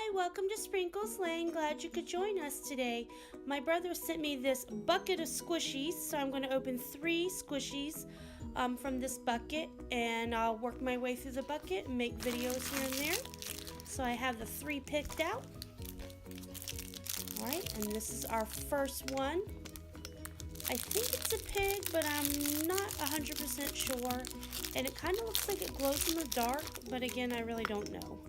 Hi, welcome to Sprinkles Lane. Glad you could join us today. My brother sent me this bucket of squishies, so I'm going to open 3 squishies from this bucket, and I'll work my way through the bucket and make videos here and there. So I have the 3 picked out. Alright, and this is our first one. I think it's a pig, but I'm not 100% sure. And it kind of looks like it glows in the dark, but again, I really don't know.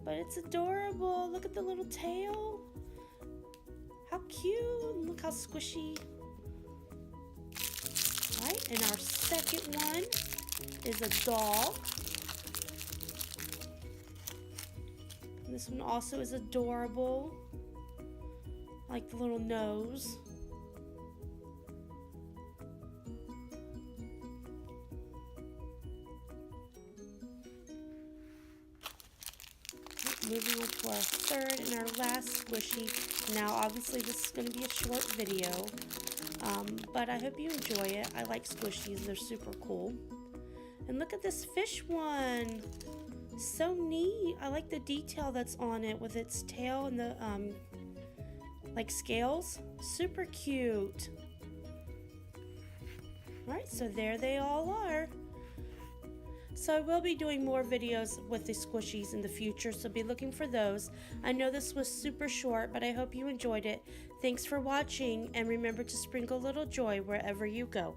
But it's adorable. Look at the little tail. How cute. Look how squishy. Alright, and our second one is a dog. And this one also is adorable. I like the little nose. Moving on to our third and our last squishy. Now obviously this is going to be a short video, but I hope you enjoy it. I like squishies, they're super cool. And look at this fish one. So neat. I like the detail that's on it with its tail and the like scales. Super cute. Alright, so there they all are. So I will be doing more videos with the squishies in the future, so be looking for those. I know this was super short, but I hope you enjoyed it. Thanks for watching, and remember to sprinkle a little joy wherever you go.